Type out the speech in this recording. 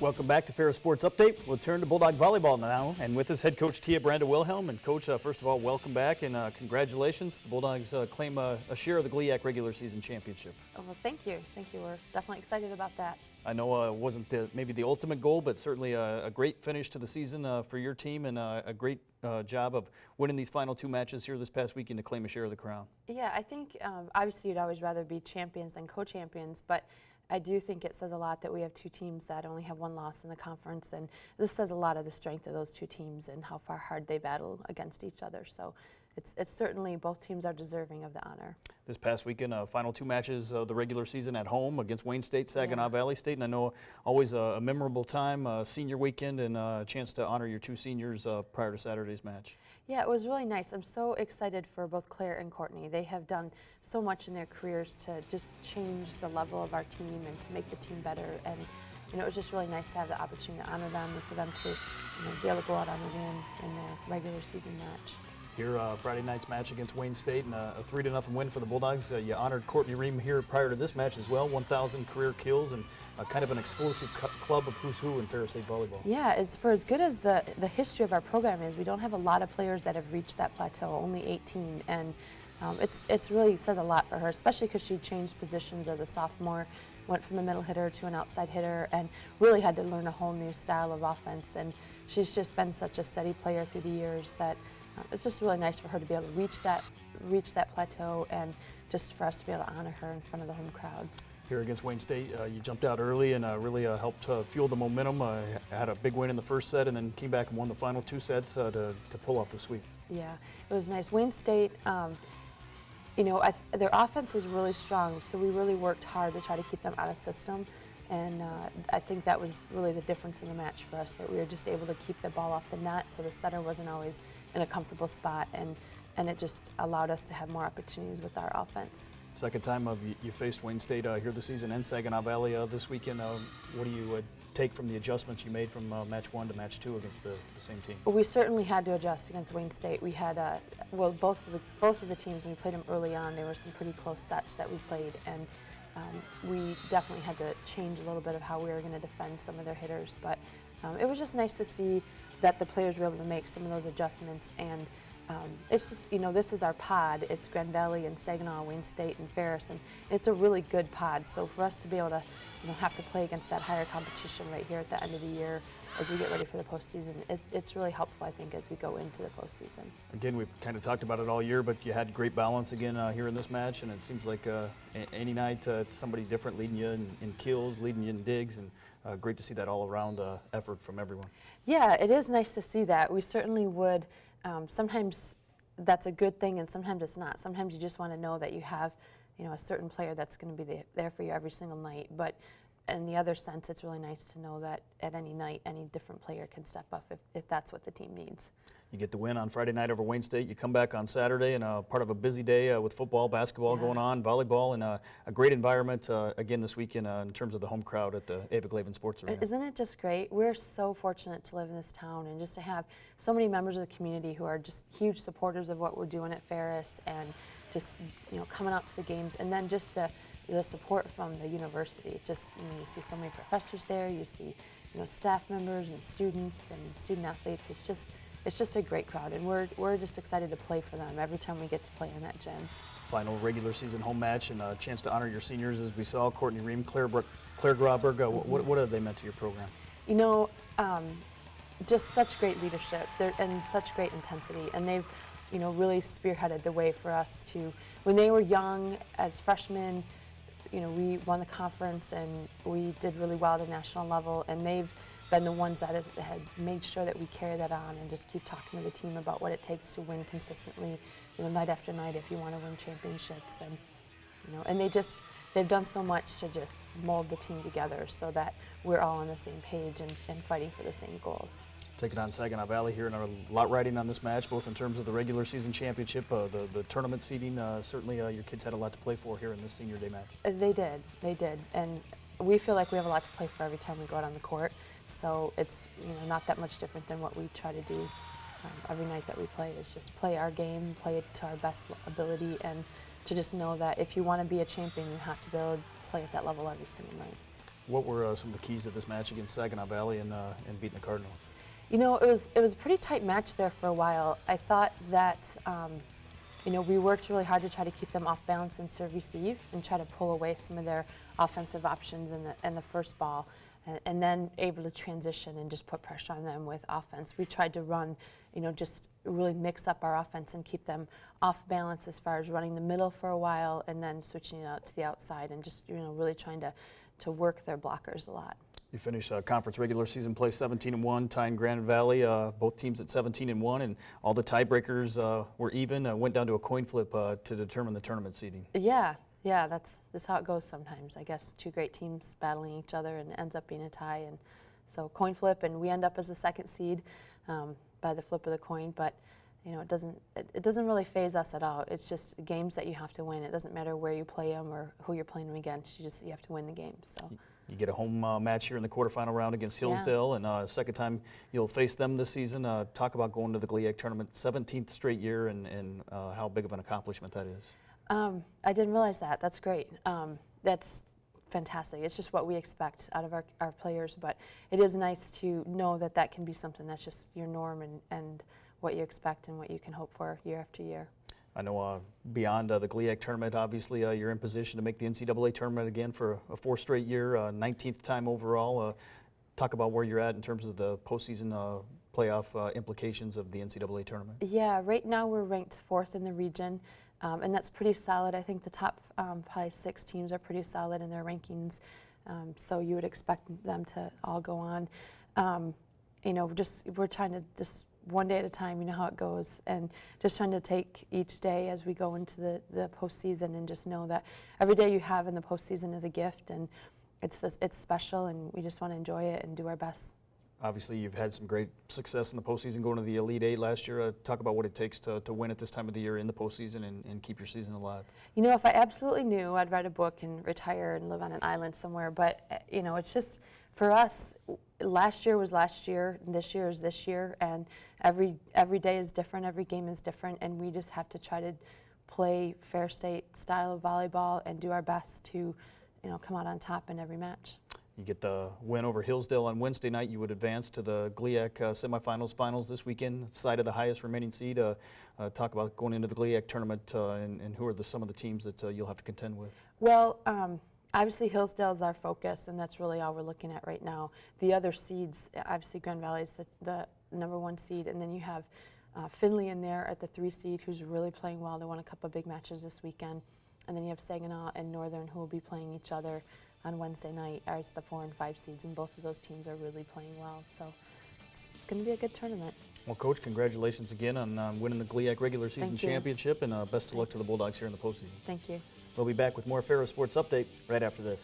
Welcome back to Ferris Sports Update. We'll turn to Bulldog Volleyball now, and with us head coach Tia Brandel-Wilhelm. And coach, first of all, welcome back and congratulations. The Bulldogs claim a share of the GLIAC regular season championship. Oh, well, thank you. Thank you. We're definitely excited about that. I know it wasn't maybe the ultimate goal, but certainly a great finish to the season for your team, and a great job of winning these final two matches here this past weekend to claim a share of the crown. Yeah, I think obviously you'd always rather be champions than co-champions, but I do think it says a lot that we have two teams that only have one loss in the conference, and this says a lot of the strength of those two teams and how hard they battle against each other. So it's certainly both teams are deserving of the honor. This past weekend, final two matches of the regular season at home against Wayne State, Saginaw Valley State, and I know always a memorable time, senior weekend, and a chance to honor your two seniors prior to Saturday's match. Yeah, it was really nice. I'm so excited for both Claire and Courtney. They have done so much in their careers to just change the level of our team and to make the team better. And it was just really nice to have the opportunity to honor them and for them to be able to go out on a win in their regular season match. Here, Friday night's match against Wayne State, and a 3-0 win for the Bulldogs. You honored Courtney Ream here prior to this match as well, 1,000 career kills, and kind of an explosive club of who's who in Ferris State volleyball. Yeah, for as good as the history of our program is, we don't have a lot of players that have reached that plateau, only 18, and it's really says a lot for her, especially because she changed positions as a sophomore, went from a middle hitter to an outside hitter, and really had to learn a whole new style of offense. And she's just been such a steady player through the years that it's just really nice for her to be able to reach that plateau, and just for us to be able to honor her in front of the home crowd. Here against Wayne State, you jumped out early and really helped fuel the momentum. Had a big win in the first set and then came back and won the final two sets to pull off the sweep. Yeah, it was nice. Wayne State, their offense is really strong, so we really worked hard to try to keep them out of system. And I think that was really the difference in the match for us, that we were just able to keep the ball off the net, so the setter wasn't always in a comfortable spot, and it just allowed us to have more opportunities with our offense. Second time you faced Wayne State here this season and Saginaw Valley this weekend. What do you take from the adjustments you made from match one to match two against the same team? Well, we certainly had to adjust against Wayne State. We had both of the teams, when we played them early on, there were some pretty close sets that we played, and we definitely had to change a little bit of how we were going to defend some of their hitters. But it was just nice to see that the players were able to make some of those adjustments. And it's just, this is our pod. It's Grand Valley and Saginaw, Wayne State and Ferris, and it's a really good pod. So for us to be able to have to play against that higher competition right here at the end of the year as we get ready for the postseason, it's really helpful, I think, as we go into the postseason. Again, we've kind of talked about it all year, but you had great balance again here in this match, and it seems like any night it's somebody different leading you in kills, leading you in digs, and great to see that all-around effort from everyone. Yeah, it is nice to see that. We certainly would. Sometimes that's a good thing, and sometimes it's not. Sometimes you just want to know that you have, a certain player that's going to be there for you every single night. But in the other sense, it's really nice to know that at any night, any different player can step up if that's what the team needs. You get the win on Friday night over Wayne State. You come back on Saturday, and part of a busy day with football, basketball going on, volleyball, and a great environment again this weekend in terms of the home crowd at the Ava Glaven Sports Arena. Isn't it just great? We're so fortunate to live in this town, and just to have so many members of the community who are just huge supporters of what we're doing at Ferris, and just coming out to the games, and then just the support from the university. Just you see so many professors there. You see staff members and students and student athletes. It's just a great crowd, and we're just excited to play for them every time we get to play in that gym. Final regular season home match, and a chance to honor your seniors, as we saw, Courtney Ream, Claire Grauberg. What have they meant to your program? Just such great leadership and such great intensity, and they've really spearheaded the way for us to, when they were young as freshmen, we won the conference and we did really well at the national level, and they've been the ones that had made sure that we carry that on and just keep talking to the team about what it takes to win consistently, night after night if you want to win championships. And they've done so much to just mold the team together so that we're all on the same page and fighting for the same goals. Taking on Saginaw Valley here, and a lot riding on this match, both in terms of the regular season championship, the tournament seeding. Certainly your kids had a lot to play for here in this senior day match. They did, and we feel like we have a lot to play for every time we go out on the court. So it's not that much different than what we try to do every night that we play, is just play our game, play it to our best ability, and to just know that if you want to be a champion, you have to be able to play at that level every single night. What were some of the keys to this match against Saginaw Valley and beating the Cardinals? You know, it was a pretty tight match there for a while. I thought that, you know, we worked really hard to try to keep them off balance and serve receive and try to pull away some of their offensive options in the first ball, and then able to transition and just put pressure on them with offense. We tried to run, you know, just really mix up our offense and keep them off balance as far as running the middle for a while and then switching it out to the outside and just, you know, really trying to work their blockers a lot. You finished conference regular season play 17-1, tying Grand Valley, both teams at 17-1, and all the tiebreakers were even. Went down to a coin flip to determine the tournament seeding. Yeah, that's how it goes sometimes. I guess two great teams battling each other, and it ends up being a tie. And so coin flip, and we end up as the second seed by the flip of the coin. But you know, it doesn't really faze us at all. It's just games that you have to win. It doesn't matter where you play them or who you're playing them against. You have to win the game. So. You get a home match here in the quarterfinal round against Hillsdale, and second time you'll face them this season. Talk about going to the GLIAC tournament, 17th straight year, and how big of an accomplishment that is. I didn't realize that. That's great. That's fantastic. It's just what we expect out of our players, but it is nice to know that that can be something that's just your norm and what you expect and what you can hope for year after year. I know beyond the GLIAC tournament, obviously you're in position to make the NCAA tournament again for a fourth straight year, 19th time overall. Talk about where you're at in terms of the postseason playoff implications of the NCAA tournament. Yeah, right now we're ranked 4th in the region, and that's pretty solid. I think the top probably 6 teams are pretty solid in their rankings, so you would expect them to all go on. You know, we're trying to just one day at a time, you know how it goes, and just trying to take each day as we go into the postseason, and just know that every day you have in the postseason is a gift, and it's special, and we just want to enjoy it and do our best. Obviously, you've had some great success in the postseason, going to the Elite Eight last year. Talk about what it takes to win at this time of the year in the postseason and keep your season alive. You know, if I absolutely knew, I'd write a book and retire and live on an island somewhere. But you know, it's just for us. Last year was last year, and this year is this year, and every day is different. Every game is different, and we just have to try to play fair state style of volleyball and do our best to, you know, come out on top in every match. You get the win over Hillsdale on Wednesday night, you would advance to the GLIAC finals this weekend, side of the highest remaining seed. Talk about going into the GLIAC tournament and who are some of the teams that you'll have to contend with. Well, obviously Hillsdale is our focus, and that's really all we're looking at right now. The other seeds, obviously Grand Valley is the #1 seed, and then you have Findlay in there at the 3 seed, who's really playing well. They won a couple of big matches this weekend. And then you have Saginaw and Northern, who will be playing each other on Wednesday night. It's the 4 and 5 seeds, and both of those teams are really playing well. So it's going to be a good tournament. Well, Coach, congratulations again on winning the GLIAC regular season championship, and best of luck to the Bulldogs here in the postseason. Thank you. We'll be back with more Ferris Sports Update right after this.